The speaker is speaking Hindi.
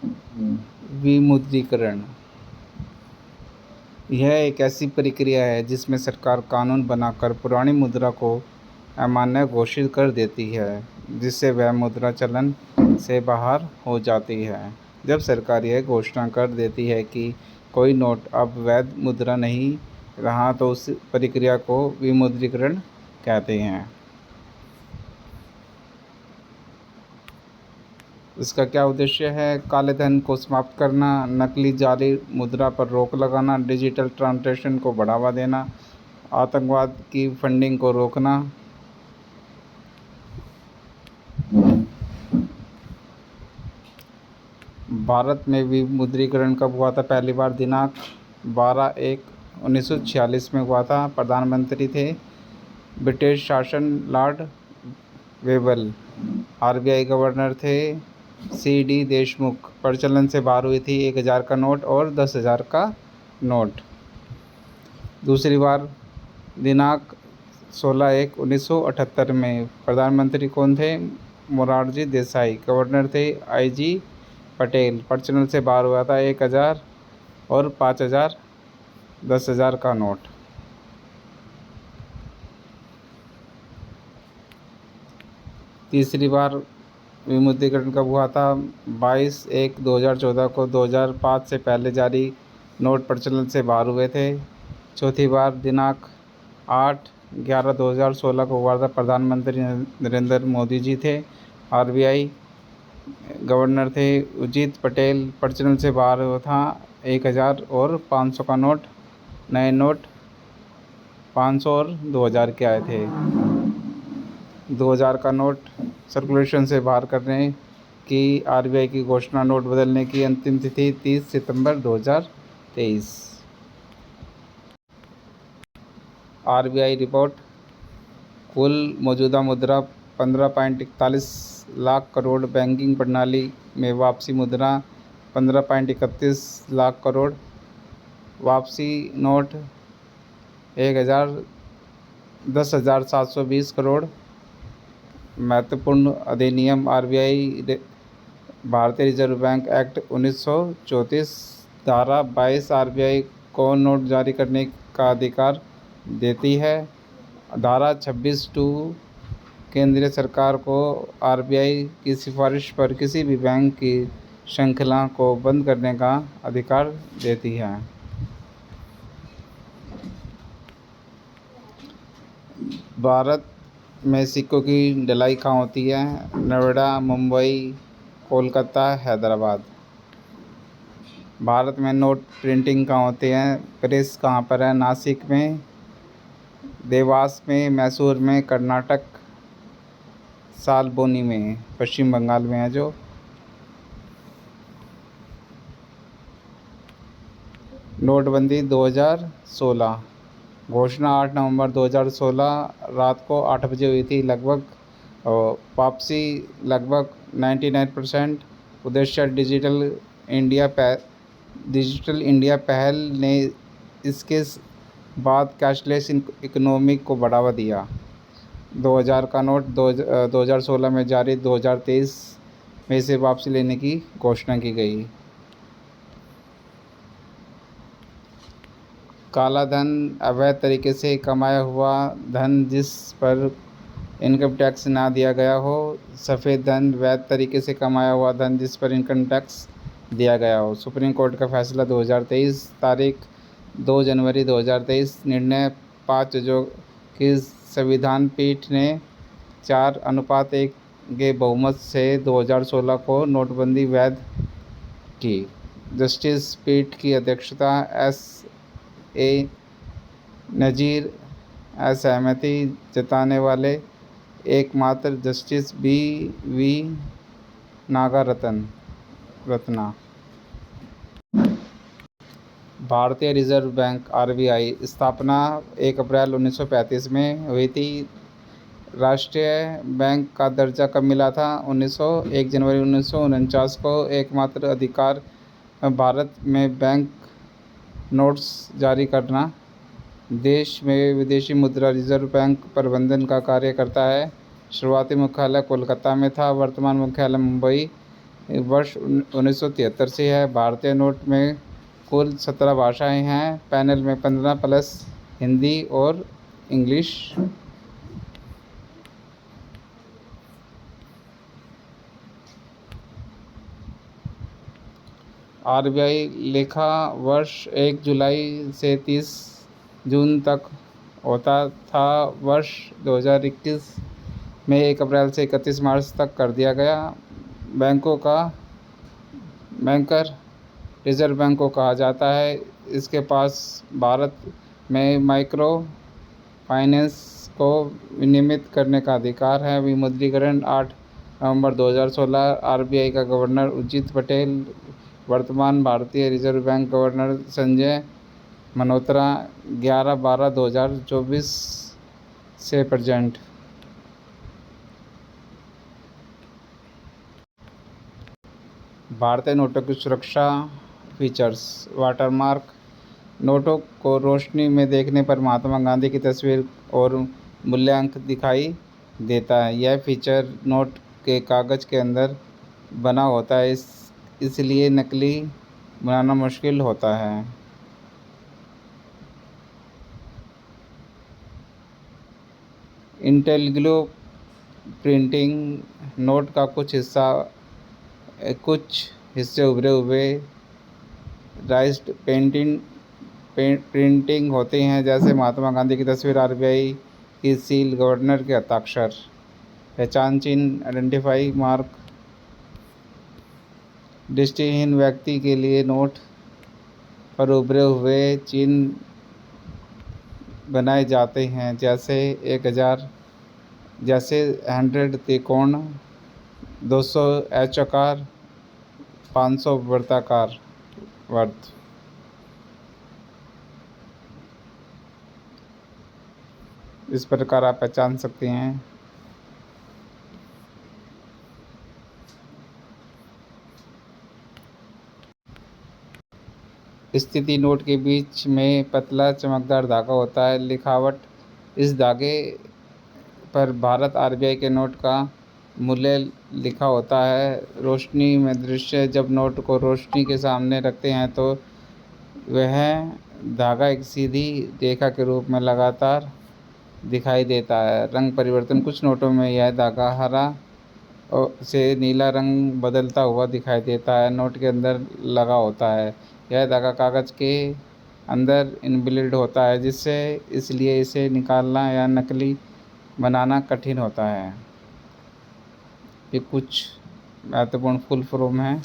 विमुद्रीकरण यह एक ऐसी प्रक्रिया है जिसमें सरकार कानून बनाकर पुरानी मुद्रा को अमान्य घोषित कर देती है, जिससे वह मुद्रा चलन से बाहर हो जाती है। जब सरकार यह घोषणा कर देती है कि कोई नोट अब वैध मुद्रा नहीं रहा, तो उस प्रक्रिया को विमुद्रीकरण कहते हैं। इसका क्या उद्देश्य है? काले धन को समाप्त करना, नकली जाली मुद्रा पर रोक लगाना, डिजिटल ट्रांजैक्शन को बढ़ावा देना, आतंकवाद की फंडिंग को रोकना। भारत में विमुद्रीकरण कब हुआ था? पहली बार दिनांक 12/1/1946 में हुआ था। प्रधानमंत्री थे ब्रिटिश शासन लॉर्ड वेबल। आरबीआई गवर्नर थे सी.डी. देशमुख। प्रचलन से बाहर हुई थी 1000 का नोट और 10,000 का नोट। दूसरी बार दिनांक 16/1/1978 में। प्रधानमंत्री कौन थे? मोरारजी देसाई। गवर्नर थे आई.जी. पटेल। प्रचलन से बाहर हुआ था 1000 और 5000, 10,000 का नोट। तीसरी बार विमुद्रीकरण कब हुआ था? 22/1/2014 को। 2005 से पहले जारी नोट प्रचलन से बाहर हुए थे। चौथी बार दिनांक 8/11/2016 को हुआ था। प्रधानमंत्री नरेंद्र मोदी जी थे। आरबीआई गवर्नर थे उर्जित पटेल। प्रचलन से बाहर हुआ था 1000 और 500 का नोट। नए नोट 500 और 2000 के आए थे। 2000 का नोट सर्कुलेशन से बाहर करने की आरबीआई की घोषणा। नोट बदलने की अंतिम तिथि 30 सितंबर 2023। RBI report. कुल मौजूदा मुद्रा 15.41 लाख करोड़। बैंकिंग प्रणाली में वापसी मुद्रा 15.31 लाख करोड़। वापसी नोट 10,720 करोड़। महत्वपूर्ण अधिनियम आरबीआई भारतीय रिजर्व बैंक एक्ट 1934। धारा 22 आरबीआई को नोट जारी करने का अधिकार देती है। धारा 26(2) केंद्रीय सरकार को आरबीआई की सिफारिश पर किसी भी बैंक की श्रृंखला को बंद करने का अधिकार देती है। भारत में सिक्कों की ढलाई कहाँ होती है? नोएडा, मुंबई, कोलकाता, हैदराबाद। भारत में नोट प्रिंटिंग कहाँ होते हैं? प्रेस कहाँ पर है? नासिक में, देवास में, मैसूर में, कर्नाटक, सालबोनी में, पश्चिम बंगाल में है जो। नोटबंदी 2016 घोषणा 8 नवंबर 2016 रात को 8 बजे हुई थी लगभग। वापसी लगभग 99%। उद्देश्य डिजिटल इंडिया पहल ने इसके बाद कैशलेस इकोनॉमी को बढ़ावा दिया। 2000 का नोट 2016 में जारी, 2023 में इसे वापसी लेने की घोषणा की गई। काला धन अवैध तरीके से कमाया हुआ धन जिस पर इनकम टैक्स ना दिया गया हो। सफ़ेद धन वैध तरीके से कमाया हुआ धन जिस पर इनकम टैक्स दिया गया हो। सुप्रीम कोर्ट का फैसला 2023, तारीख 2 जनवरी 2023। निर्णय 5 जजों की संविधान पीठ ने 4:1 के बहुमत से 2016 को नोटबंदी वैध की। जस्टिस पीठ की अध्यक्षता S.A. नज़ीर। असहमति जताने वाले एकमात्र जस्टिस B.V. नागारत्ना। भारतीय रिजर्व बैंक आरबीआई स्थापना 1 अप्रैल 1935 में हुई थी। राष्ट्रीय बैंक का दर्जा कब मिला था? 1 जनवरी 1949 को। एकमात्र अधिकार भारत में बैंक नोट्स जारी करना। देश में विदेशी मुद्रा रिजर्व बैंक प्रबंधन का कार्य करता है। शुरुआती मुख्यालय कोलकाता में था, वर्तमान मुख्यालय मुंबई वर्ष 1973 से है। भारतीय नोट में कुल 17 भाषाएं हैं। पैनल में 15 प्लस हिंदी और इंग्लिश। आरबीआई लेखा वर्ष 1 जुलाई से 30 जून तक होता था। वर्ष 2021 में 1 अप्रैल से 31 मार्च तक कर दिया गया। बैंकों का बैंकर रिजर्व बैंक को कहा जाता है। इसके पास भारत में माइक्रो फाइनेंस को विनियमित करने का अधिकार है। विमुद्रीकरण 8 नवंबर 2016। आरबीआई का गवर्नर उर्जित पटेल। वर्तमान भारतीय reserve bank governor Sanjay Malhotra 11/12/2024 से प्रेजेंट। भारतीय नोटों की सुरक्षा फीचर्स। वाटरमार्क। नोटों को रोशनी में देखने पर महात्मा गांधी की तस्वीर और मूल्यांक दिखाई देता है। यह फीचर नोट के कागज़ के अंदर बना होता है, इसलिए नकली बनाना मुश्किल होता है। इंटेलिग्लो प्रिंटिंग। नोट का कुछ हिस्से उभरे हुए राइस्ड प्रिंटिंग होते हैं, जैसे महात्मा गांधी की तस्वीर, आरबीआई की सील, गवर्नर के हस्ताक्षर। पहचान चिन्ह आइडेंटिफाई मार्क। दृष्टिहीन व्यक्ति के लिए नोट पर उभरे हुए चिन्ह बनाए जाते हैं, जैसे 1000, जैसे 100 त्रिकोण, 200 चौकार, 500 वृत्ताकार वर्त। इस प्रकार आप पहचान सकते हैं। स्थिति नोट के बीच में पतला चमकदार धागा होता है। लिखावट। इस धागे पर भारत आरबीआई के नोट का मूल्य लिखा होता है। रोशनी में दृश्य। जब नोट को रोशनी के सामने रखते हैं तो वह धागा एक सीधी रेखा के रूप में लगातार दिखाई देता है। रंग परिवर्तन। कुछ नोटों में यह धागा हरा से नीला रंग बदलता हुआ दिखाई देता है। नोट के अंदर लगा होता है। यह धागा कागज़ के अंदर इनबिल्ट होता है, इसलिए इसे निकालना या नकली बनाना कठिन होता है। ये कुछ महत्वपूर्ण फुल फॉर्म हैं।